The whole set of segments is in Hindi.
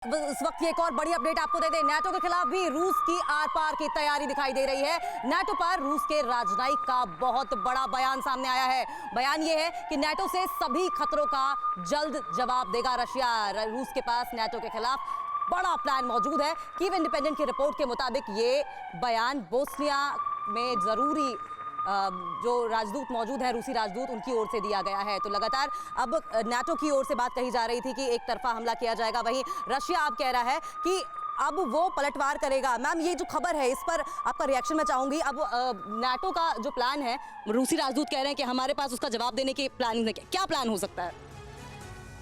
इस वक्त की एक और बड़ी अपडेट आपको दे दें। नाटो के खिलाफ भी रूस की आर पार की तैयारी दिखाई दे रही है। नाटो पर रूस के राजनयिक का बहुत बड़ा बयान सामने आया है। बयान यह है कि नाटो से सभी खतरों का जल्द जवाब देगा रशिया। रूस के पास नाटो के खिलाफ बड़ा प्लान मौजूद है। कीव इंडिपेंडेंट की रिपोर्ट के मुताबिक ये बयान बोस्निया में जरूरी जो राजदूत मौजूद है, रूसी राजदूत, उनकी ओर से दिया गया है। तो लगातार अब नाटो की ओर से बात कही जा रही थी कि एक तरफा हमला किया जाएगा, वहीं रशिया अब कह रहा है कि अब वो पलटवार करेगा। मैम, ये जो खबर है इस पर आपका रिएक्शन मैं चाहूंगी। अब नाटो का जो प्लान है, रूसी राजदूत कह रहे हैं कि हमारे पास उसका जवाब देने की प्लानिंग है। क्या प्लान हो सकता है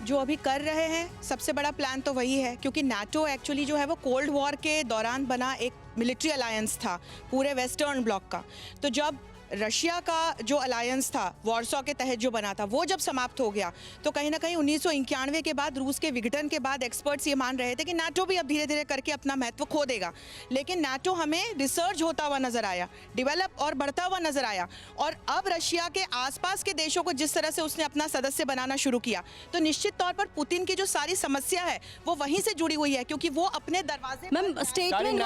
जो अभी कर रहे हैं? सबसे बड़ा प्लान तो वही है, क्योंकि नाटो एक्चुअली जो है वो कोल्ड वॉर के दौरान बना एक मिलिट्री अलायंस था पूरे वेस्टर्न ब्लॉक का। तो जब रशिया का जो अलायंस था वॉर्सो के तहत जो बना था, वो जब समाप्त हो गया तो कहीं ना कहीं 1991 के बाद, रूस के विघटन के बाद एक्सपर्ट्स ये मान रहे थे कि नाटो भी अब धीरे धीरे करके अपना महत्व खो देगा। लेकिन नाटो हमें रिसर्च होता हुआ नजर आया, डेवलप और बढ़ता हुआ नजर आया। और अब रशिया के आसपास के देशों को जिस तरह से उसने अपना सदस्य बनाना शुरू किया, तो निश्चित तौर पर पुतिन की जो सारी समस्या है वो वहीं से जुड़ी हुई है, क्योंकि वो अपने दरवाजे स्टेटमेंट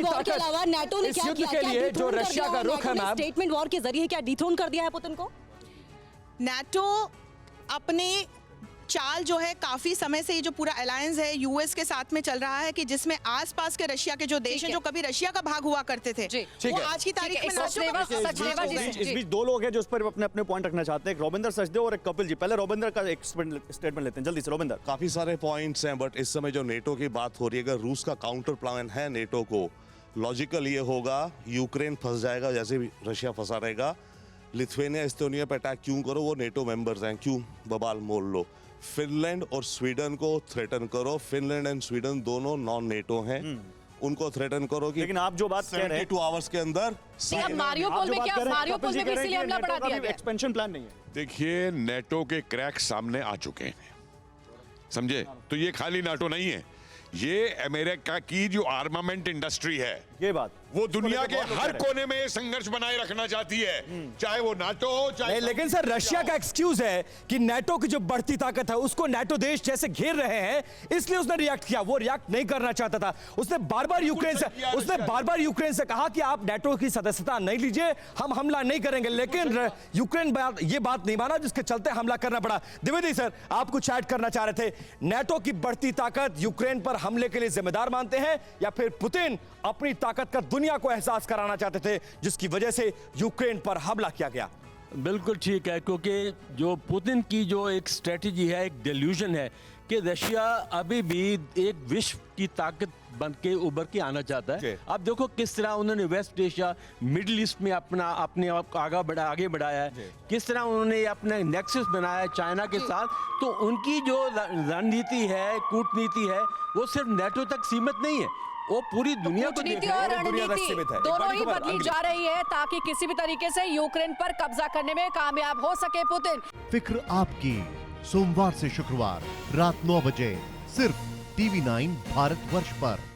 वॉर के अलावा नाटो ने क्या किया? जो रशिया का रुख स्टेटमेंट वॉर के जरिए क्या डिथ्रोन कर दिया है पुतिन को? नाटो अपनी चाल जो है काफी समय से, ये जो पूरा अलायंस है यूएस के साथ में चल रहा है, कि जिसमें आसपास के रशिया के जो देश हैं, जो कभी रशिया का भाग हुआ करते थे, वो आज की तारीख में इस बीच दो लोग हैं जो इस पर अपने अपने पॉइंट रखना चाहते हैं, रविंदर सचदेव और एक कपिल जी। पहले रविंदर का एक स्टेटमेंट लेते हैं जल्दी से। रविंदर, काफी सारे पॉइंट्स हैं, बट इस समय जो नेटो की बात हो रही है, अगर रूस का काउंटर प्लान है नेटो को, लॉजिकल ये होगा यूक्रेन फंस जाएगा जैसे भी रशिया फंसा रहेगा। लिथुआनिया, एस्टोनिया पे अटैक क्यों करो? वो नेटो मेंबर्स हैं, क्यों बवाल मोल लो? फिनलैंड और स्वीडन को थ्रेटन करो। फिनलैंड एंड स्वीडन दोनों नॉन नेटो हैं, उनको थ्रेटन करो कि लेकिन आप जो बात कह रहे हैं 2 आवर्स के अंदर मारियोपोल में क्या, मारियोपोल में भी इसीलिए हमला बढ़ा दिया गया। एक्सपेंशन प्लान नहीं है। देखिए, नेटो के क्रैक सामने आ चुके हैं, समझे? तो ये खाली नाटो नहीं है, ये अमेरिका की जो आर्मामेंट इंडस्ट्री है, ये बात वो दुनिया के हर कोने में संघर्ष बनाए रखना चाहती है, चाहे वो नाटो हो, चाहे। लेकिन सर, रशिया का एक्सक्यूज है कि नाटो की जो बढ़ती ताकत है उसको नाटो देश जैसे घेर रहे हैं, इसलिए उसने रिएक्ट किया। वो रिएक्ट नहीं करना चाहता था। उसने बार बार यूक्रेन से कहा कि आप नाटो की सदस्यता नहीं लीजिए, हम हमला नहीं करेंगे। लेकिन यूक्रेन ये बात नहीं माना, जिसके चलते हमला करना पड़ा। द्विवेदी सर, आप कुछ ऐड करना चाह रहे थे। नाटो की बढ़ती ताकत यूक्रेन पर हमले के लिए जिम्मेदार मानते हैं, या फिर पुतिन अपनी ताकत का दुनिया को एहसास कराना चाहते थे, जिसकी वजह से यूक्रेन पर हमला किया गया? बिल्कुल ठीक है, क्योंकि जो पुतिन की जो एक स्ट्रेटजी है, एक डिल्यूजन है कि रशिया अभी भी एक विश्व की ताकत बन के उभर के आना चाहता है। अब देखो किस तरह उन्होंने वेस्ट एशिया, मिडिल ईस्ट में अपने आप आगे बढ़ाया है, किस तरह उन्होंने अपना नेक्सस बनाया चाइना के साथ। तो उनकी जो रणनीति है, कूटनीति है, वो सिर्फ नेटो तक सीमित नहीं है, वो पूरी दुनिया को कूटनीति और रणनीति दोनों ही बदली जा रही है, ताकि किसी भी तरीके से यूक्रेन पर कब्जा करने में कामयाब हो सके पुतिन। फिक्र आपकी, सोमवार से शुक्रवार रात 9 बजे सिर्फ TV9 भारतवर्ष पर।